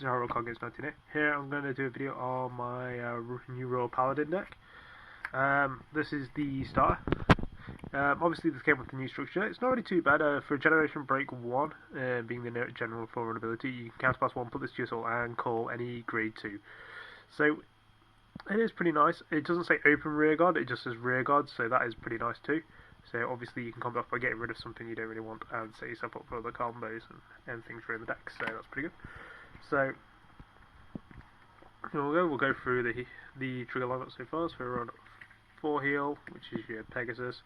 is Harold Coggins 19. Here I'm going to do a video on my new Royal Paladin deck. This is the starter. Obviously this came with the new structure. It's not really too bad. For Generation Break 1, being the general vulnerability, you can counterpass 1, put this to your soul, and call any grade 2. So it is pretty nice. It doesn't say open rearguard, it just says rearguard, so that is pretty nice too. So obviously you can combat off by getting rid of something you don't really want and set yourself up for other combos and things through the deck, so that's pretty good. So here we'll go through the trigger lineup so far. So we're on 4 heal, which is your Pegasus,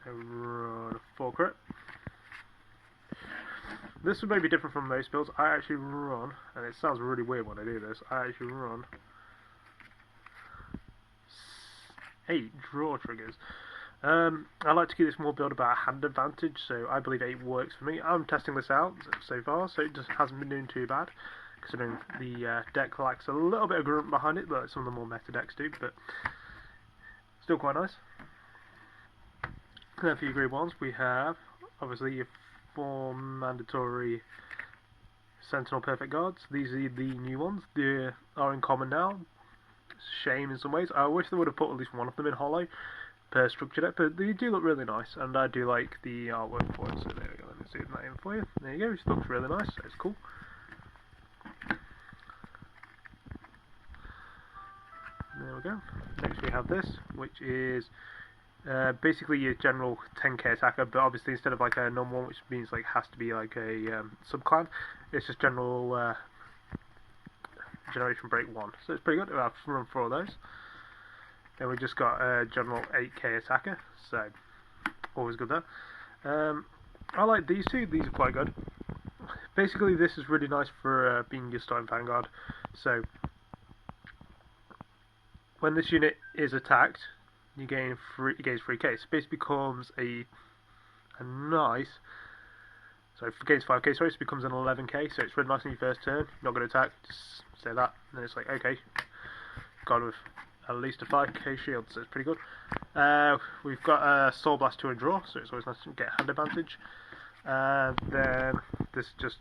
and we're on 4 crit. This would maybe different from most builds. I actually run, and it sounds really weird when I do this, I actually run 8 draw triggers. I like to keep this more build about hand advantage, so I believe 8 works for me. I'm testing this out so far, so it just hasn't been doing too bad, considering the deck lacks a little bit of grunt behind it, but some of the more meta decks do, but still quite nice. And then for your grade 1s, we have, obviously, your 4 mandatory Sentinel Perfect Guards. These are the new ones. They are in common now. It's a shame in some ways. I wish they would have put at least one of them in holo per structure deck, but they do look really nice, and I do like the artwork for it, so there we go, let me zoom that in for you. There you go, it looks really nice, so it's cool. There we go. Next we have this, which is basically your general 10k attacker, but obviously instead of like a normal one, which means like has to be like a sub-clan, it's just general Generation Break 1, so it's pretty good. I've run 4 of those. Then we just got a general 8k attacker, so always good there. I like these two, these are quite good. Basically this is really nice for being your starting Vanguard, so when this unit is attacked, you gain it gains 3k, so it basically becomes a nice, so it gains 5k, sorry, so it becomes an 11k, so it's really nice on your first turn. You're not going to attack, just say that, and then it's like, okay, gone with at least a 5k shield, so it's pretty good. We've got a Soul Blast 2 and draw, so it's always nice to get hand advantage. And then this just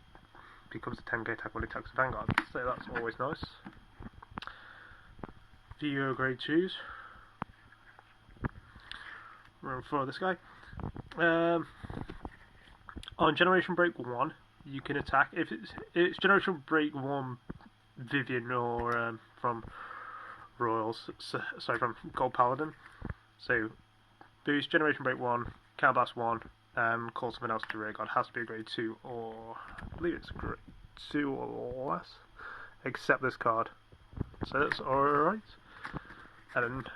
becomes a 10k attack when it attacks the Vanguard, so that's always nice. For your grade 2s, run for this guy. On Generation Break 1, you can attack, if it's Generation Break 1 Vivian or from Royals, sorry, from Gold Paladin. So boost Generation Break 1, counterblast 1, and call something else to rearguard. Has to be a grade 2 or I believe it's grade 2 or less, except this card. So that's alright. And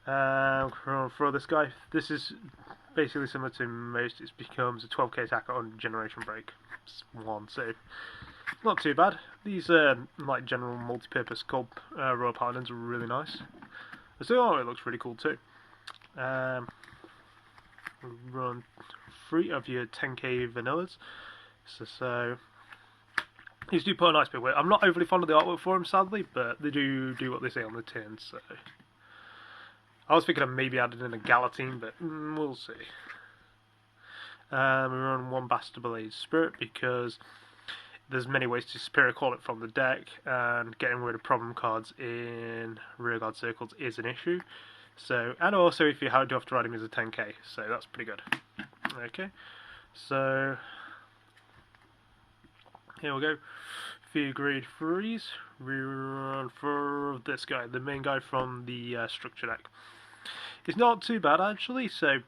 then for this guy, this is basically similar to most. It becomes a 12k attacker on Generation Break 1, so not too bad. These like general multi-purpose Gold Royal Paladins are really nice. So it looks really cool too. Run 3 of your 10k vanillas. So these do put a nice bit of weight. I'm not overly fond of the artwork for them, sadly, but they do what they say on the tin. So I was thinking of maybe adding in a Galatine, but we'll see. We run 1 Bastard Blade Spirit because there's many ways to Spirit Call it from the deck, and getting rid of problem cards in rearguard circles is an issue. So, and also if you do have to ride him as a 10k, so that's pretty good. Okay, so here we go. For your grade 3s, we run for this guy, the main guy from the structure deck. It's not too bad actually, so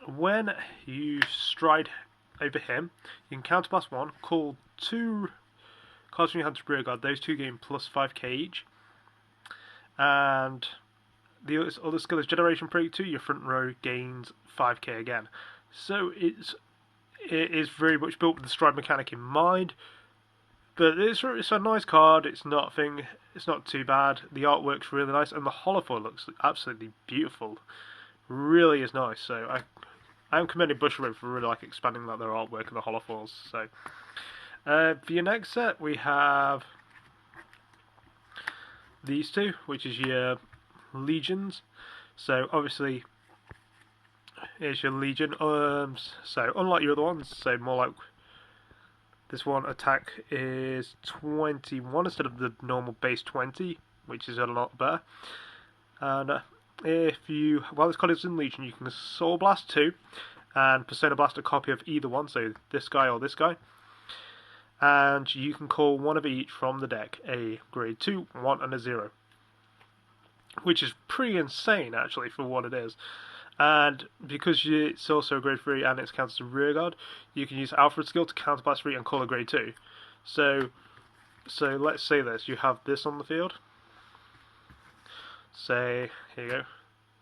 when you stride over him, you can counterblast 1, call 2 cards from your hand to rearguard, those 2 gain plus 5k each, and the other skill is Generation Break 2, your front row gains 5k again. So it is very much built with the stride mechanic in mind, but it's a nice card. It's not too bad. The artwork's really nice, and the holofoil looks absolutely beautiful. Really is nice. So I am commending Busherwood for really like expanding their artwork and the holofoils. So for your next set, we have these 2, which is your legions. So obviously here's your legion. So unlike your other ones, so more like This one attack is 21 instead of the normal base 20, which is a lot better. And while this card is in Legion, you can Soul Blast 2 and Persona Blast a copy of either one, so this guy or this guy. And you can call one of each from the deck, a grade 2, 1 and a 0. Which is pretty insane actually for what it is. And because it's also a grade 3 and it's counted as a rear guard, you can use Alfred's skill to counterblast 3 and call a grade 2. So let's say this, you have this on the field. Say, here you go.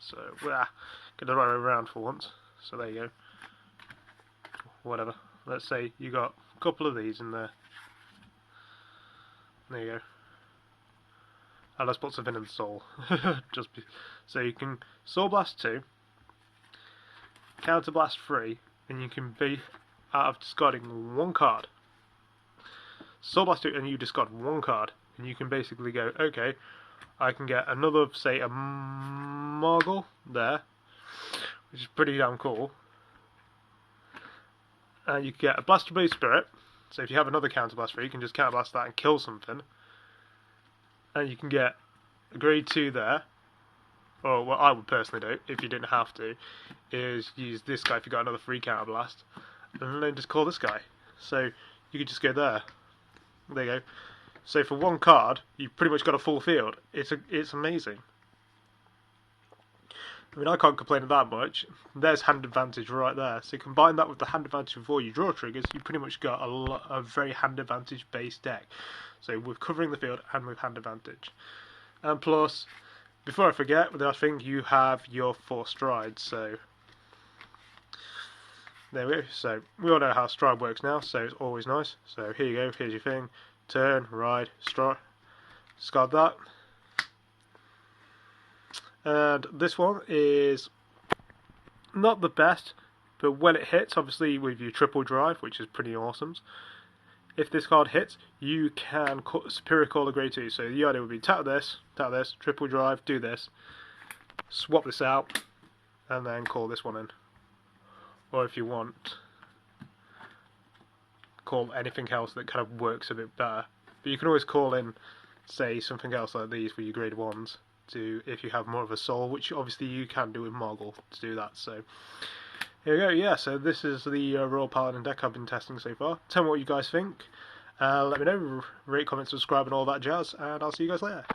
So, get the right way around for once. So there you go. Whatever. Let's say you got a couple of these in there. There you go. And let's put something in the soul. So you can Soul Blast 2, Counter Blast 3, and you can be out of discarding one card. Soul Blast 2 and you discard one card, and you can basically go, okay, I can get another, say, a Margle there, which is pretty damn cool. And you can get a Blaster Blade Spirit, so if you have another Counter Blast 3, you can just Counter Blast that and kill something. And you can get a grade 2 there, or what I would personally do, if you didn't have to, is use this guy if you got another free Counter Blast, and then just call this guy. So you could just go there. There you go. So for one card, you've pretty much got a full field. It's amazing. I mean, I can't complain that much. There's hand advantage right there. So combine that with the hand advantage before you draw triggers, you pretty much got a very hand advantage based deck. So with covering the field and with hand advantage. And plus, before I forget, with that thing, you have your 4 strides. So there we go. So we all know how stride works now, so it's always nice. So here you go, here's your thing. Turn, ride, stride. Discard that. And this one is not the best, but when it hits, obviously with your triple drive, which is pretty awesome, if this card hits, you can Superior Call a grade 2. So the idea would be tap this, triple drive, do this, swap this out, and then call this one in. Or if you want, call anything else that kind of works a bit better. But you can always call in, say, something else like these for your grade 1s, to if you have more of a soul, which obviously you can do with Margle to do that. So here we go. Yeah, so this is the Royal Paladin deck I've been testing so far. Tell me what you guys think. Let me know, rate, comment, subscribe and all that jazz, and I'll see you guys later.